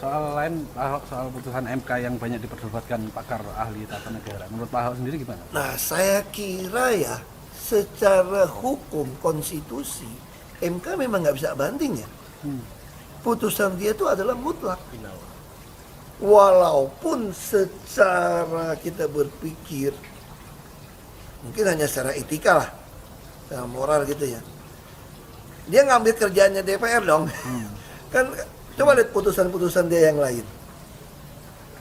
soal lain, Pak Ahok, soal putusan MK yang banyak diperdebatkan pakar ahli tata negara. Menurut Pak Ahok sendiri gimana? Nah, saya kira ya, secara hukum konstitusi, MK memang nggak bisa banding ya. Putusan dia itu adalah mutlak. Walaupun secara kita berpikir, mungkin hanya secara etika lah, secara moral gitu ya. Dia ngambil kerjaannya DPR dong. Kan coba lihat putusan-putusan dia yang lain.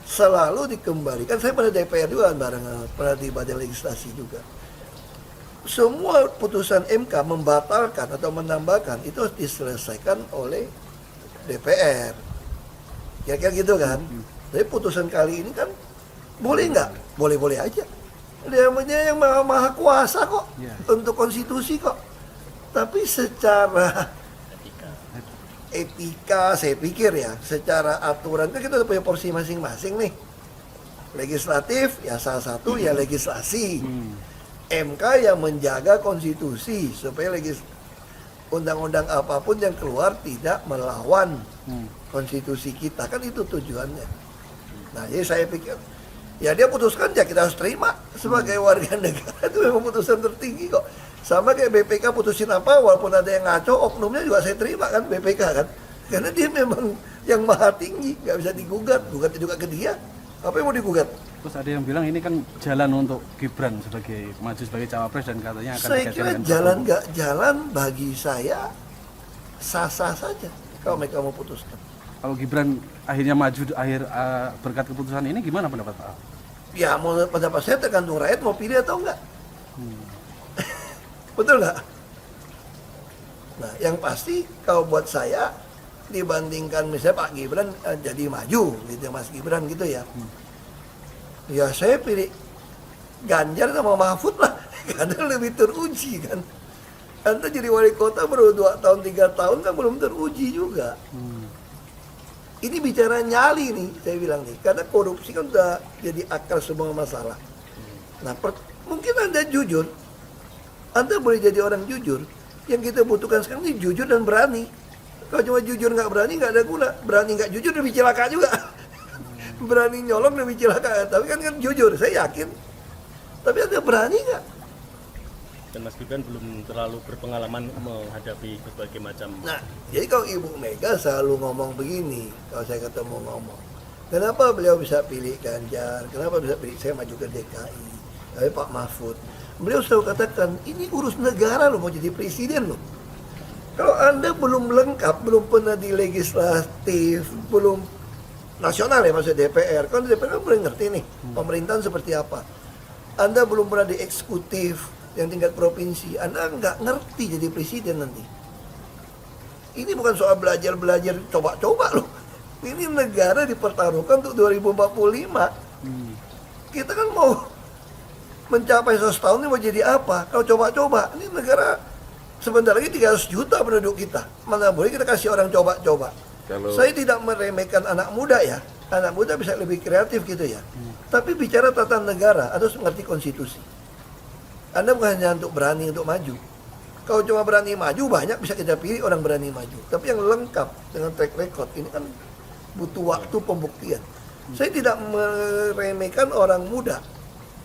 Selalu dikembalikan, saya pada DPR juga bareng, pernah di badan legislasi juga. Semua putusan MK membatalkan atau menambahkan itu harus diselesaikan oleh DPR. Kira-kira gitu kan. Tapi putusan kali ini kan boleh nggak? Boleh-boleh aja. Dia yang maha kuasa kok, untuk konstitusi kok. Tapi secara etika saya pikir ya, secara aturan kan kita udah punya porsi masing-masing nih. Legislatif ya salah satu ya legislasi. MK yang menjaga konstitusi supaya undang-undang apapun yang keluar tidak melawan konstitusi kita, kan itu tujuannya. Nah, jadi saya pikir ya dia putuskan ya kita harus terima sebagai warga negara, itu memang putusan tertinggi kok. Sama kayak BPK putusin apa, walaupun ada yang ngaco, oknumnya juga saya terima kan BPK kan. Karena dia memang yang maha tinggi, nggak bisa digugat, gugat juga ke dia. Apa yang mau digugat? Terus ada yang bilang ini kan jalan untuk Gibran sebagai maju sebagai cawapres dan katanya akan Saya dikaitkan kira dengan jalan Prabowo. nggak jalan bagi saya sah-sah saja kalau mereka mau putuskan. Kalau Gibran akhirnya maju berkat keputusan ini gimana pendapat Pak Ahok? Ya mau pendapat saya tergantung rakyat mau pilih atau enggak. Betul nggak? Nah, yang pasti kalau buat saya dibandingkan misalnya Pak Gibran jadi maju gitu, Mas Gibran gitu ya. Ya saya pilih Ganjar sama Mahfud lah, karena lebih teruji kan. Anda jadi wali kota baru 2 tahun 3 tahun kan belum teruji juga. Ini bicara nyali nih, saya bilang nih, karena korupsi kan udah jadi akar semua masalah. Nah, mungkin Anda jujur, Anda boleh jadi orang jujur. Yang kita butuhkan sekarang ini jujur dan berani. Kalau cuma jujur nggak berani nggak ada guna. Berani nggak jujur lebih celaka juga. Berani nyolong lebih celaka. Tapi kan jujur, saya yakin. Tapi Anda berani nggak? Dan Mas Gibran belum terlalu berpengalaman menghadapi berbagai macam. Nah, jadi kalau Ibu Mega selalu ngomong begini, kalau saya ketemu ngomong, kenapa beliau bisa pilih Ganjar, kenapa bisa pilih saya maju ke DKI, tapi Pak Mahfud, beliau selalu katakan, ini urus negara loh, mau jadi presiden loh. Kalau Anda belum lengkap, belum pernah di legislatif, belum nasional ya maksudnya DPR, kan DPR kan belum ngerti nih, pemerintahan seperti apa. Anda belum pernah di eksekutif, yang tingkat provinsi, Anda nggak ngerti jadi presiden nanti. Ini bukan soal belajar-belajar, coba-coba loh. Ini negara dipertaruhkan untuk 2045. Kita kan mau mencapai 100 tahun ini mau jadi apa? Kalau coba-coba, ini negara sebentar lagi 300 juta penduduk kita. Mana boleh kita kasih orang coba-coba. Saya tidak meremehkan anak muda ya. Anak muda bisa lebih kreatif gitu ya. Tapi bicara tata negara, harus mengerti konstitusi. Anda bukan hanya untuk berani untuk maju. Kalau cuma berani maju, banyak bisa kita pilih orang berani maju. Tapi yang lengkap dengan track record, ini kan butuh waktu pembuktian. Saya tidak meremehkan orang muda.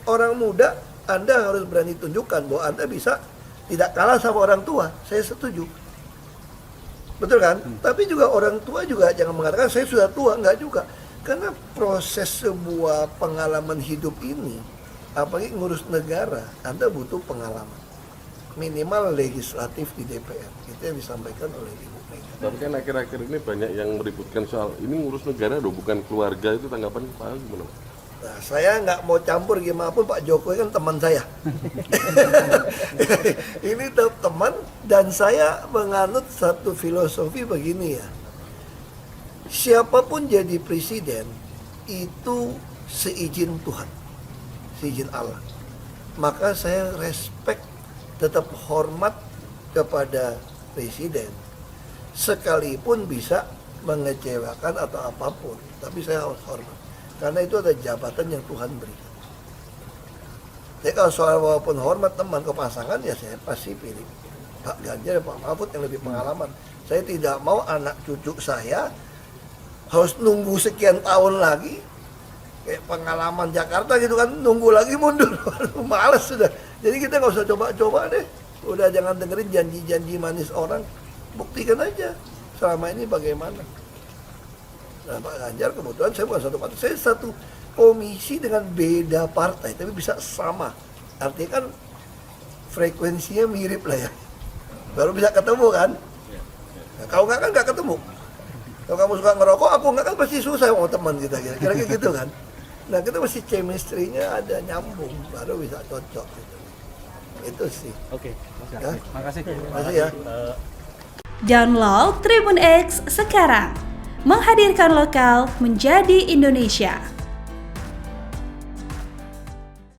Orang muda, Anda harus berani tunjukkan bahwa Anda bisa tidak kalah sama orang tua. Saya setuju. Betul kan? Tapi juga orang tua juga jangan mengatakan saya sudah tua, enggak juga. Karena proses sebuah pengalaman hidup ini, apalagi ngurus negara, Anda butuh pengalaman. Minimal legislatif di DPR. Itu yang disampaikan oleh Ibu Mega. Tapi kan akhir-akhir ini banyak yang meributkan soal ini ngurus negara loh, bukan keluarga. Itu tanggapan Pak Ahok gimana? Nah, saya nggak mau campur gimana pun, Pak Jokowi kan teman saya. Ini teman, dan saya menganut satu filosofi begini ya. Siapapun jadi presiden, itu seizin Tuhan. Seizin Allah. Maka saya respect, tetap hormat kepada presiden. Sekalipun bisa mengecewakan atau apapun, tapi saya harus hormat. Karena itu ada jabatan yang Tuhan berikan. Jadi kalau soal walaupun hormat teman ke pasangan, ya saya pasti pilih Pak Ganjar dan Pak Mahfud yang lebih pengalaman. Saya tidak mau anak cucu saya harus nunggu sekian tahun lagi, kayak pengalaman Jakarta gitu kan, nunggu lagi mundur. Males sudah. Jadi kita nggak usah coba-coba deh. Udah jangan dengerin janji-janji manis orang, buktikan aja selama ini bagaimana. Nah Pak Ganjar kebetulan saya bukan satu partai, saya satu komisi dengan beda partai, tapi bisa sama. Artinya kan frekuensinya mirip lah ya. Baru bisa ketemu kan. Nah, kalau nggak kan nggak ketemu. Kalau kamu suka ngerokok, aku nggak kan pasti susah mau teman kita kira-kira gitu kan. Nah kita mesti chemistry-nya ada nyambung, baru bisa cocok gitu. Itu sih. Oke. Ya. Makasih. Makasih ya. Download Tribun X sekarang. Menghadirkan lokal menjadi Indonesia.